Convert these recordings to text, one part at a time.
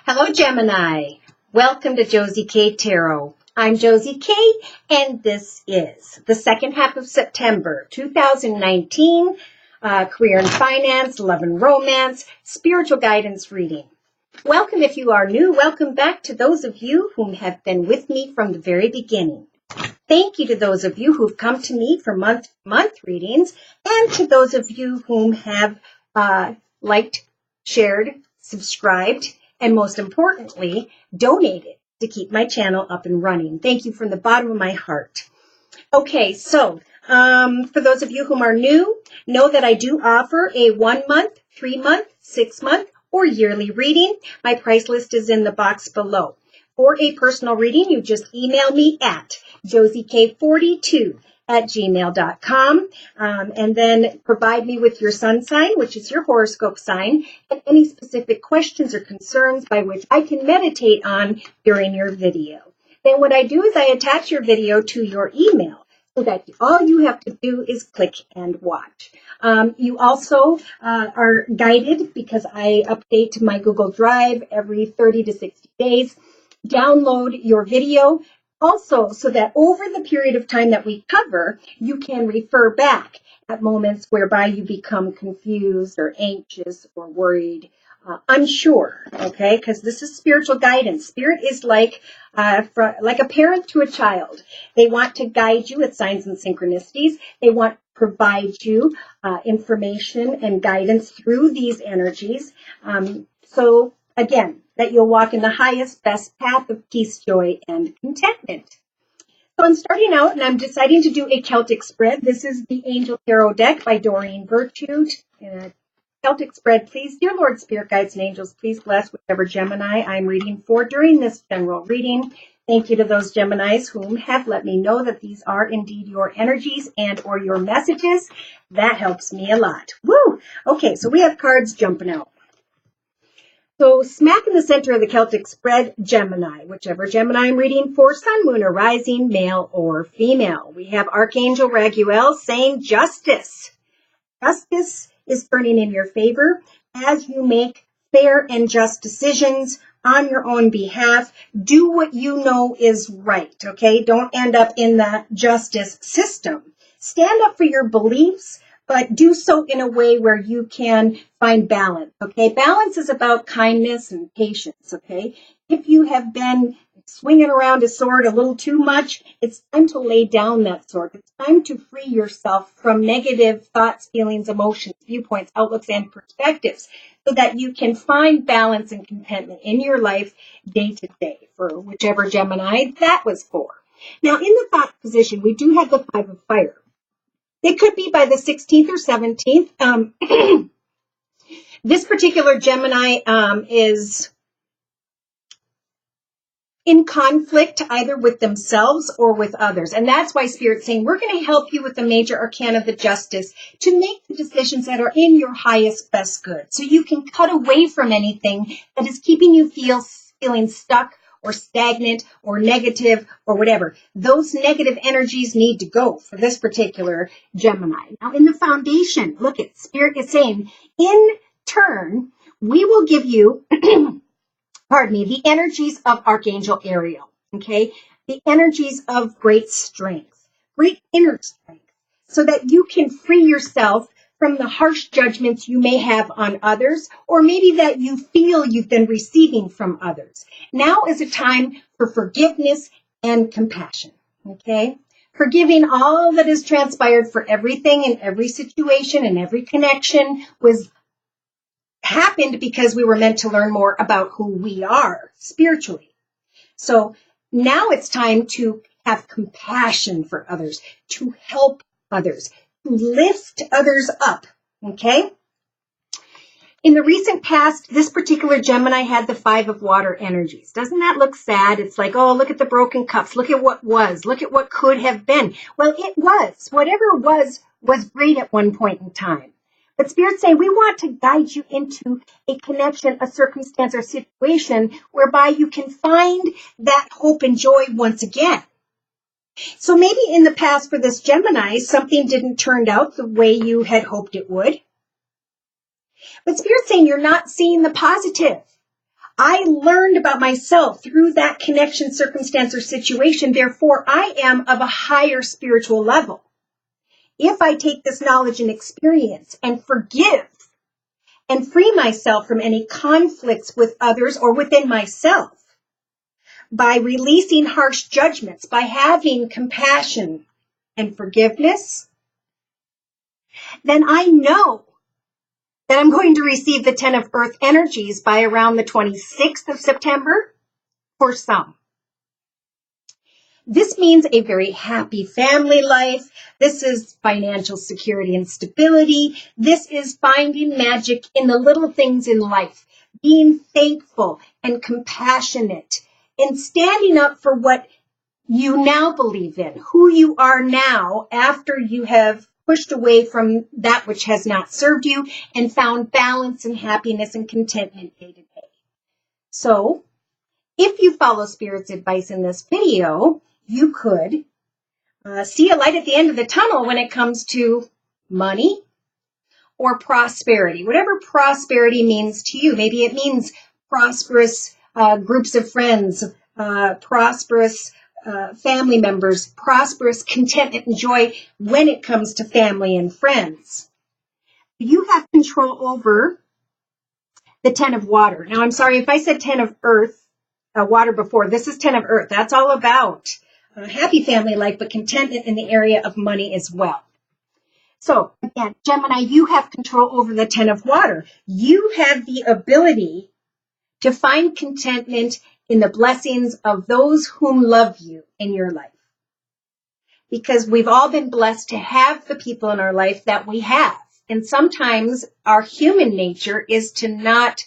Hello, Gemini. Welcome to Josie K Tarot. I'm Josie K, and this is the second half of September 2019, career and finance, love and romance, spiritual guidance reading. Welcome if you are new. Welcome back to those of you whom have been with me from the very beginning. Thank you to those of you who've come to me for month readings, and to those of you whom have liked, shared, subscribed, and most importantly, donated to keep my channel up and running. Thank you from the bottom of my heart. Okay, so for those of you whom are new, know that I do offer a 1 month, 3 month, 6 month, or yearly reading. My price list is in the box below. For a personal reading, you just email me at josiek42@gmail.com, and then provide me with your sun sign, which is your horoscope sign, and any specific questions or concerns by which I can meditate on during your video. Then what I do is I attach your video to your email so that all you have to do is click and watch. You also are guided, because I update my Google Drive every 30 to 60 days. Download your video also so that over the period of time that we cover, you can refer back at moments whereby you become confused or anxious or worried, unsure, okay? Because this is spiritual guidance. Spirit is like a parent to a child. They want to guide you with signs and synchronicities. They want to provide you information and guidance through these energies. So again, that you'll walk in the highest, best path of peace, joy, and contentment. So I'm starting out, and I'm deciding to do a Celtic spread. This is the Angel Tarot deck by Doreen Virtue. Celtic spread, please. Dear Lord, Spirit Guides, and Angels, please bless whichever Gemini I'm reading for during this general reading. Thank you to those Geminis whom have let me know that these are indeed your energies and or your messages. That helps me a lot. Woo! Okay, so we have cards jumping out. So smack in the center of the Celtic spread, Gemini, whichever Gemini I'm reading for, sun, moon, or rising, male or female. We have Archangel Raguel saying justice. Justice is turning in your favor as you make fair and just decisions on your own behalf. Do what you know is right, okay? Don't end up in the justice system. Stand up for your beliefs, but do so in a way where you can find balance, okay? Balance is about kindness and patience, okay? If you have been swinging around a sword a little too much, it's time to lay down that sword. It's time to free yourself from negative thoughts, feelings, emotions, viewpoints, outlooks, and perspectives so that you can find balance and contentment in your life day to day for whichever Gemini that was for. Now, in the thought position, we do have the Five of Fire. It could be by the 16th or 17th. This particular Gemini is in conflict either with themselves or with others. And that's why Spirit's saying, we're going to help you with the major arcana of the justice to make the decisions that are in your highest, best good. So you can cut away from anything that is keeping you feeling stuck or stagnant or negative or whatever. Those negative energies need to go for this particular Gemini. Now in the foundation, look at Spirit is saying, in turn, we will give you, the energies of Archangel Ariel, okay? The energies of great strength, great inner strength, so that you can free yourself from the harsh judgments you may have on others, or maybe that you feel you've been receiving from others. Now is a time for forgiveness and compassion, okay? Forgiving all that has transpired, for everything and every situation and every connection happened because we were meant to learn more about who we are spiritually. So now it's time to have compassion for others, to help others, to lift others up, okay? In the recent past, this particular Gemini had the Five of Water energies. Doesn't that look sad? It's like, oh, look at the broken cups. Look at what was. Look at what could have been. Well, it was. Whatever was great at one point in time. But Spirit's saying, we want to guide you into a connection, a circumstance, or situation whereby you can find that hope and joy once again. So maybe in the past for this Gemini, something didn't turn out the way you had hoped it would. But Spirit's saying you're not seeing the positive. I learned about myself through that connection, circumstance, or situation. Therefore, I am of a higher spiritual level. If I take this knowledge and experience and forgive and free myself from any conflicts with others or within myself, by releasing harsh judgments, by having compassion and forgiveness, then I know that I'm going to receive the 10 of Earth energies by around the 26th of September for some. This means a very happy family life. This is financial security and stability. This is finding magic in the little things in life, being thankful and compassionate, and standing up for what you now believe in, who you are now after you have pushed away from that which has not served you and found balance and happiness and contentment day to day. So, if you follow Spirit's advice in this video, you could see a light at the end of the tunnel when it comes to money or prosperity, whatever prosperity means to you. Maybe it means prosperous groups of friends, prosperous family members, prosperous contentment and joy when it comes to family and friends. You have control over the 10 of water. Now, I'm sorry if I said 10 of earth, water before. This is 10 of earth. That's all about a happy family life, but contentment in the area of money as well. So again, Gemini, you have control over the 10 of water. You have the ability to find contentment in the blessings of those whom love you in your life. Because we've all been blessed to have the people in our life that we have. And sometimes our human nature is to not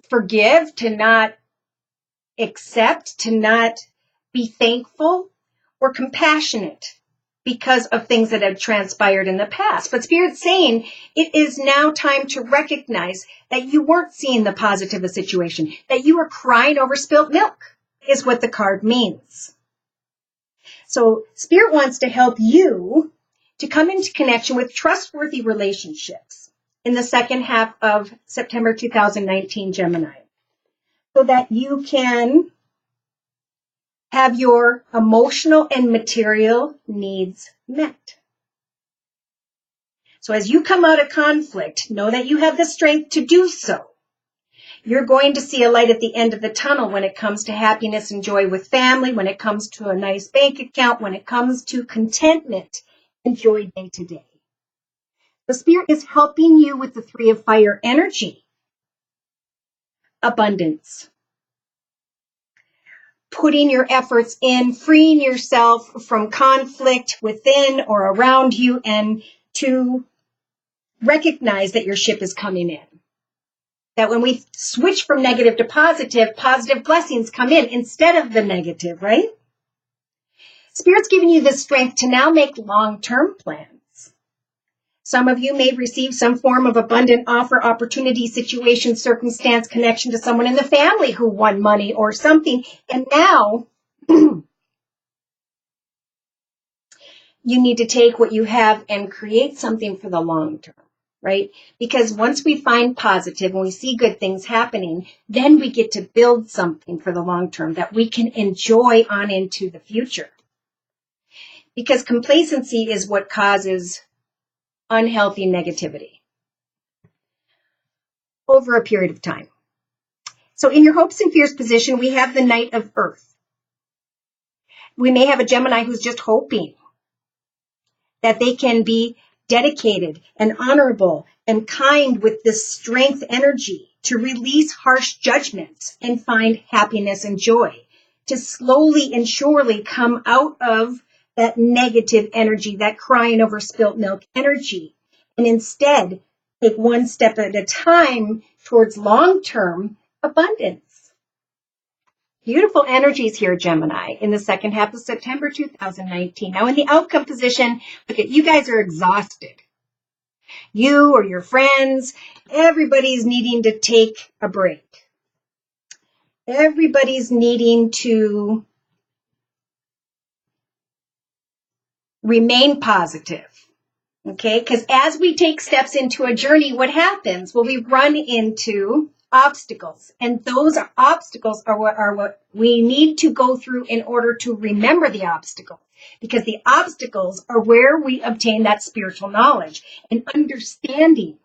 forgive, to not accept, to not be thankful or compassionate because of things that have transpired in the past. But Spirit's saying it is now time to recognize that you weren't seeing the positive of the situation, that you were crying over spilt milk is what the card means. So Spirit wants to help you to come into connection with trustworthy relationships in the second half of September 2019, Gemini, so that you can have your emotional and material needs met. So as you come out of conflict, know that you have the strength to do so. You're going to see a light at the end of the tunnel when it comes to happiness and joy with family, when it comes to a nice bank account, when it comes to contentment and joy day to day. The Spirit is helping you with the 3 of fire energy, abundance, putting your efforts in, freeing yourself from conflict within or around you, and to recognize that your ship is coming in. That when we switch from negative to positive blessings come in instead of the negative, right? Spirit's giving you the strength to now make long-term plans. Some of you may receive some form of abundant offer, opportunity, situation, circumstance, connection to someone in the family who won money or something. And now you need to take what you have and create something for the long term, right? Because once we find positive and we see good things happening, then we get to build something for the long term that we can enjoy on into the future. Because complacency is what causes unhealthy negativity over a period of time. So in your hopes and fears position, we have the Knight of Earth. We may have a Gemini who's just hoping that they can be dedicated and honorable and kind with this strength energy to release harsh judgments and find happiness and joy, to slowly and surely come out of that negative energy, that crying over spilt milk energy, and instead take one step at a time towards long-term abundance. Beautiful energies here, Gemini, in the second half of September 2019. Now, in the outcome position, look at you guys are exhausted. You or your friends, everybody's needing to take a break. Everybody's needing to remain positive. Okay, because as we take steps into a journey, what happens? Well, we run into obstacles, and those obstacles are what we need to go through in order to remember the obstacle, because the obstacles are where we obtain that spiritual knowledge and understanding.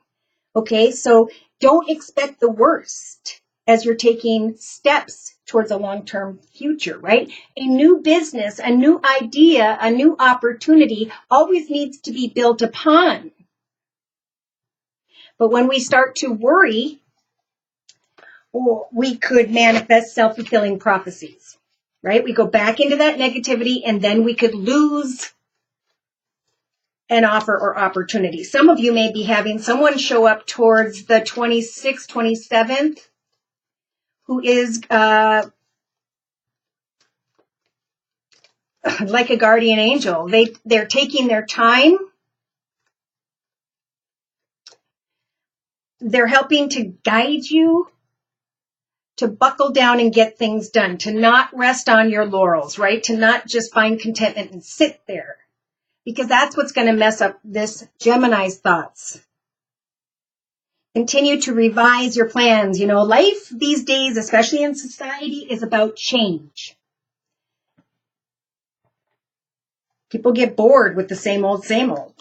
Okay, so don't expect the worst as you're taking steps towards a long-term future, right? A new business, a new idea, a new opportunity always needs to be built upon. But when we start to worry, we could manifest self-fulfilling prophecies, right? We go back into that negativity, and then we could lose an offer or opportunity. Some of you may be having someone show up towards the 26th, 27th, who is like a guardian angel. They're taking their time. They're helping to guide you to buckle down and get things done, to not rest on your laurels, right? To not just find contentment and sit there, because that's what's going to mess up this Gemini's thoughts. Continue to revise your plans. You know, life these days, especially in society, is about change. People get bored with the same old, same old.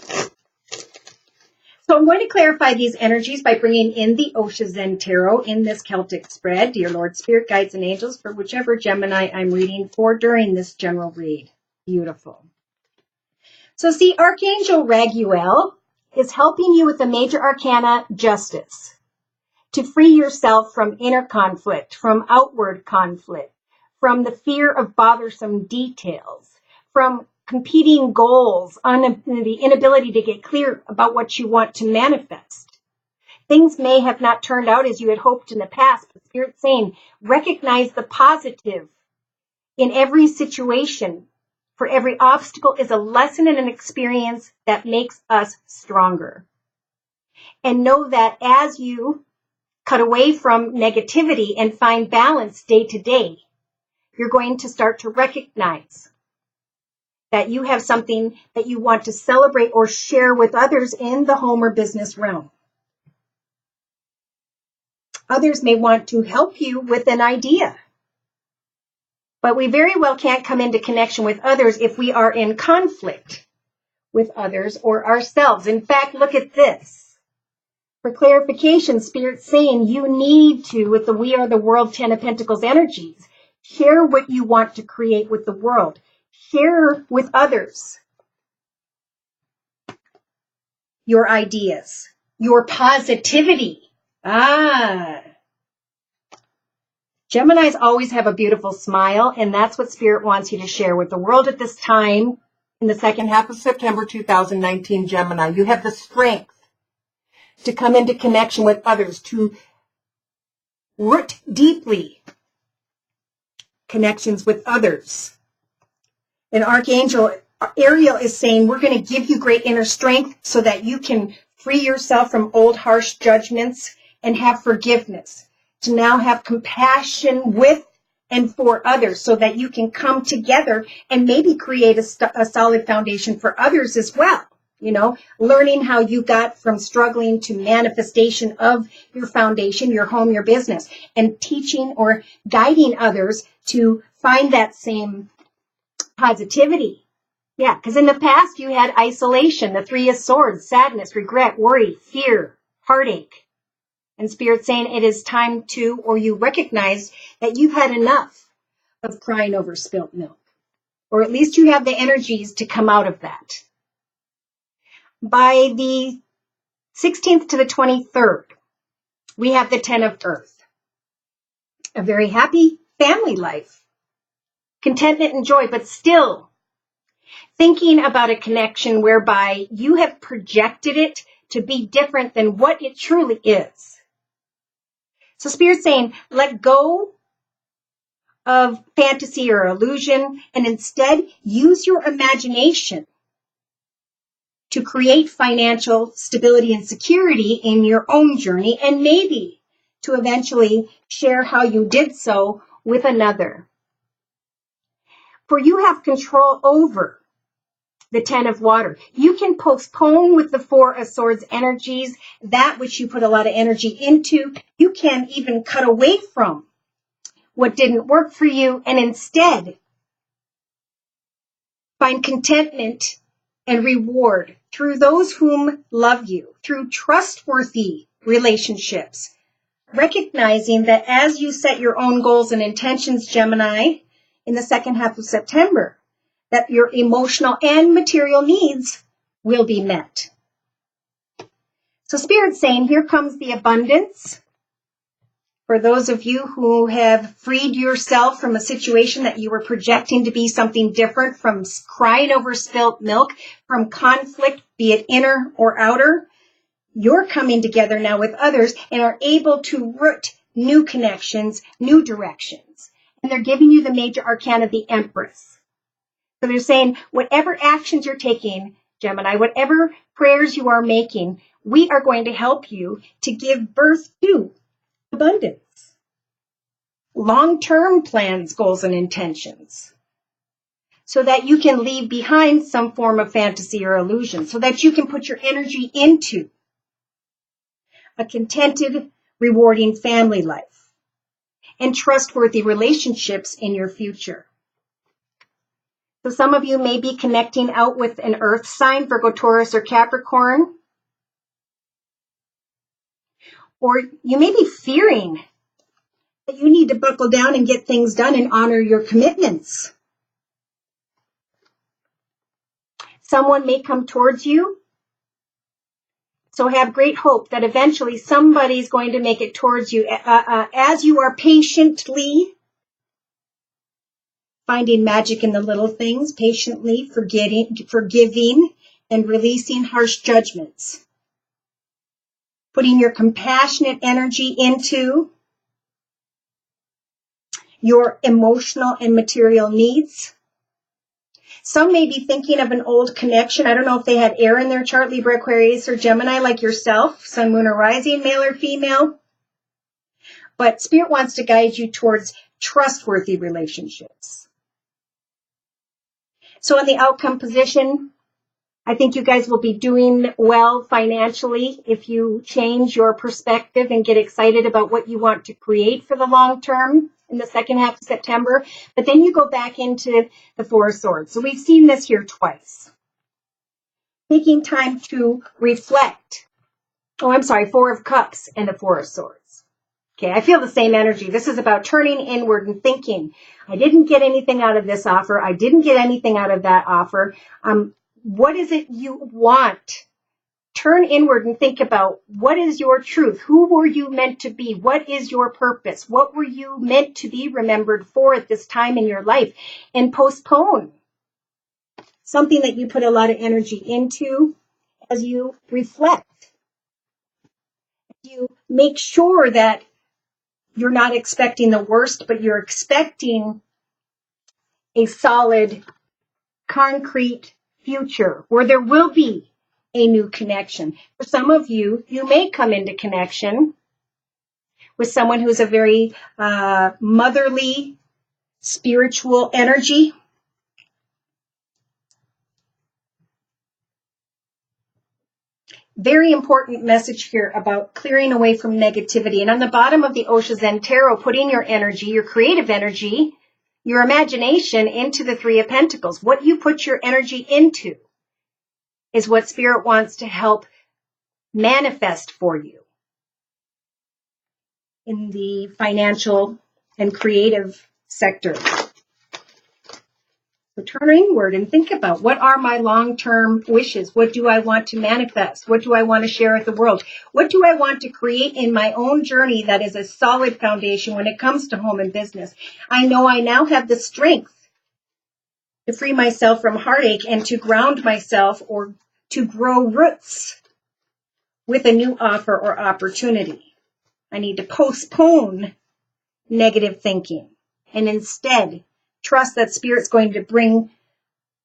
So I'm going to clarify these energies by bringing in the Osha Zen Tarot in this Celtic spread. Dear Lord, Spirit, Guides, and Angels, for whichever Gemini I'm reading for during this general read. Beautiful. So see, Archangel Raguel is helping you with the major arcana, Justice, to free yourself from inner conflict, from outward conflict, from the fear of bothersome details, from competing goals, on the inability to get clear about what you want to manifest. Things may have not turned out as you had hoped in the past, but Spirit's saying, recognize the positive in every situation. For every obstacle is a lesson and an experience that makes us stronger. And know that as you cut away from negativity and find balance day to day, you're going to start to recognize that you have something that you want to celebrate or share with others in the home or business realm. Others may want to help you with an idea, but we very well can't come into connection with others if we are in conflict with others or ourselves. In fact, look at this. For clarification, Spirit's saying you need to, with the We Are the World 10 of Pentacles energies, share what you want to create with the world. Share with others your ideas, your positivity. Geminis always have a beautiful smile, and that's what Spirit wants you to share with the world at this time in the second half of September 2019, Gemini. You have the strength to come into connection with others, to root deeply connections with others. And Archangel Ariel is saying, we're going to give you great inner strength so that you can free yourself from old harsh judgments and have forgiveness, to now have compassion with and for others so that you can come together and maybe create a solid foundation for others as well. You know, learning how you got from struggling to manifestation of your foundation, your home, your business, and teaching or guiding others to find that same positivity. Yeah, because in the past you had isolation, the Three of Swords, sadness, regret, worry, fear, heartache. And Spirit's saying it is time to, or you recognize that you've had enough of crying over spilt milk. Or at least you have the energies to come out of that. By the 16th to the 23rd, we have the 10 of Earth. A very happy family life. Contentment and joy, but still thinking about a connection whereby you have projected it to be different than what it truly is. So Spirit's saying, let go of fantasy or illusion and instead use your imagination to create financial stability and security in your own journey, and maybe to eventually share how you did so with another. For you have control over the 10 of water. You can postpone with the 4 of swords energies, that which you put a lot of energy into. You can even cut away from what didn't work for you and instead find contentment and reward through those whom love you, through trustworthy relationships. Recognizing that as you set your own goals and intentions, Gemini, in the second half of September, that your emotional and material needs will be met. So Spirit's saying, here comes the abundance. For those of you who have freed yourself from a situation that you were projecting to be something different, from crying over spilt milk, from conflict, be it inner or outer, you're coming together now with others and are able to root new connections, new directions. And they're giving you the major arcana of the Empress. So they're saying, whatever actions you're taking, Gemini, whatever prayers you are making, we are going to help you to give birth to abundance. Long-term plans, goals, and intentions. So that you can leave behind some form of fantasy or illusion. So that you can put your energy into a contented, rewarding family life and trustworthy relationships in your future. So some of you may be connecting out with an earth sign, Virgo, Taurus, or Capricorn. Or you may be fearing that you need to buckle down and get things done and honor your commitments. Someone may come towards you. So have great hope that eventually somebody's going to make it towards you as you are patiently finding magic in the little things, patiently forgiving and releasing harsh judgments. Putting your compassionate energy into your emotional and material needs. Some may be thinking of an old connection. I don't know if they had air in their chart, Libra, Aquarius, or Gemini, like yourself, Sun, Moon, or Rising, male or female. But Spirit wants to guide you towards trustworthy relationships. So in the outcome position, I think you guys will be doing well financially if you change your perspective and get excited about what you want to create for the long term in the second half of September. But then you go back into the 4 of Swords. So we've seen this here twice. Taking time to reflect. 4 of Cups and the 4 of Swords. Okay, I feel the same energy. This is about turning inward and thinking, I didn't get anything out of this offer. I didn't get anything out of that offer. What is it you want? Turn inward and think about, what is your truth? Who were you meant to be? What is your purpose? What were you meant to be remembered for at this time in your life? And postpone something that you put a lot of energy into as you reflect. You make sure that you're not expecting the worst, but you're expecting a solid, concrete future where there will be a new connection. For some of you, you may come into connection with someone who's a very motherly, spiritual energy. Very important message here about clearing away from negativity. And on the bottom of the Osho Zen Tarot, putting your energy, your creative energy, your imagination into the 3 of Pentacles. What you put your energy into is what Spirit wants to help manifest for you in the financial and creative sector. So turn inward and think about, what are my long-term wishes? What do I want to manifest? What do I want to share with the world? What do I want to create in my own journey that is a solid foundation when it comes to home and business? I know I now have the strength to free myself from heartache and to ground myself or to grow roots with a new offer or opportunity. I need to postpone negative thinking and instead trust that Spirit's going to bring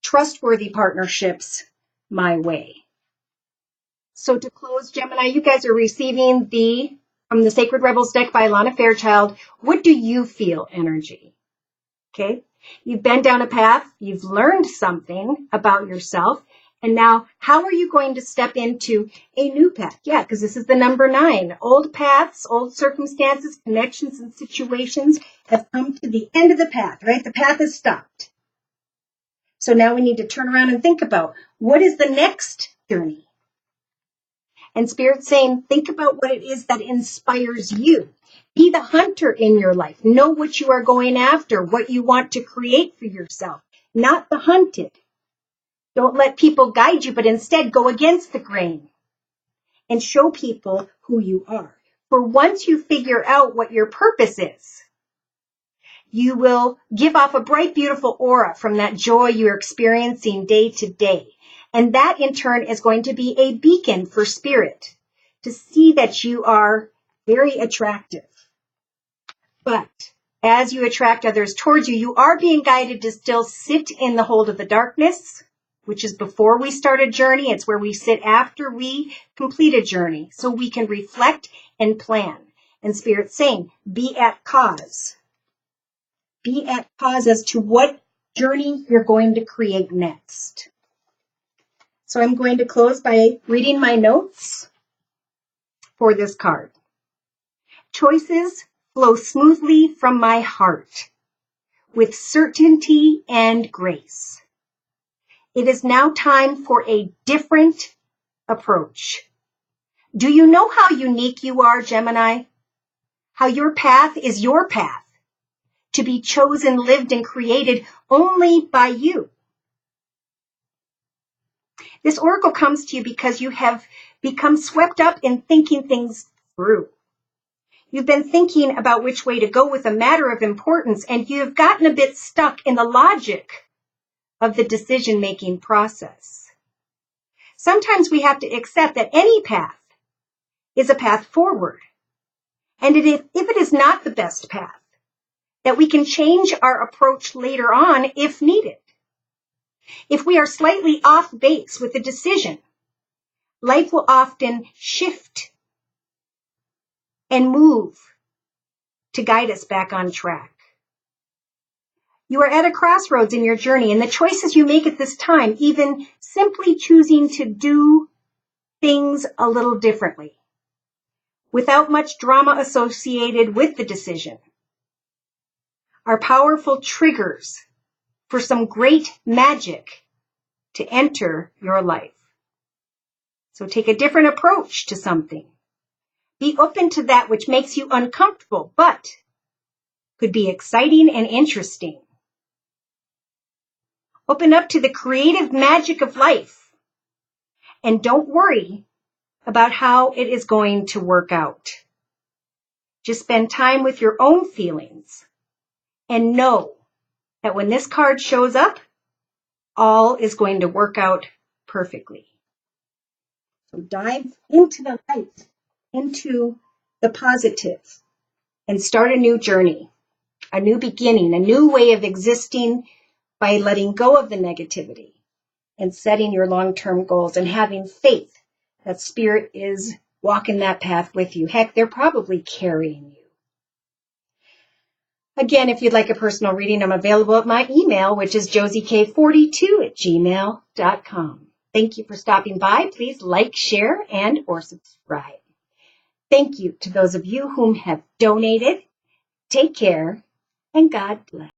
trustworthy partnerships my way. So to close, Gemini, you guys are receiving from the Sacred Rebels deck by Alana Fairchild, what do you feel energy? Okay. You've been down a path, you've learned something about yourself, and now how are you going to step into a new path? Yeah, because this is the number 9. Old paths, old circumstances, connections, and situations have come to the end of the path, right? The path has stopped. So now we need to turn around and think about what is the next journey? And Spirit's saying, think about what it is that inspires you. Be the hunter in your life. Know what you are going after, what you want to create for yourself, not the hunted. Don't let people guide you, but instead go against the grain and show people who you are. For once you figure out what your purpose is, you will give off a bright, beautiful aura from that joy you're experiencing day to day. And that in turn is going to be a beacon for Spirit to see that you are very attractive. But as you attract others towards you, you are being guided to still sit in the hold of the darkness, which is before we start a journey. It's where we sit after we complete a journey, so we can reflect and plan. And Spirit's saying, be at cause. Be at cause as to what journey you're going to create next. So I'm going to close by reading my notes for this card. Choices flow smoothly from my heart with certainty and grace. It is now time for a different approach. Do you know how unique you are, Gemini? How your path is your path, to be chosen, lived, and created only by you. This oracle comes to you because you have become swept up in thinking things through. You've been thinking about which way to go with a matter of importance, and you have gotten a bit stuck in the logic of the decision-making process. Sometimes we have to accept that any path is a path forward. And if it is not the best path, that we can change our approach later on if needed. If we are slightly off base with a decision, life will often shift and move to guide us back on track. You are at a crossroads in your journey, and the choices you make at this time, even simply choosing to do things a little differently, without much drama associated with the decision, are powerful triggers for some great magic to enter your life. So take a different approach to something. Be open to that which makes you uncomfortable, but could be exciting and interesting. Open up to the creative magic of life, and don't worry about how it is going to work out. Just spend time with your own feelings and know that when this card shows up, all is going to work out perfectly. So dive into the light, into the positive, and start a new journey, a new beginning, a new way of existing by letting go of the negativity and setting your long-term goals and having faith that Spirit is walking that path with you. Heck, they're probably carrying you. Again, if you'd like a personal reading, I'm available at my email, which is josiek42@gmail.com. Thank you for stopping by. Please like, share, and or subscribe. Thank you to those of you whom have donated. Take care, and God bless.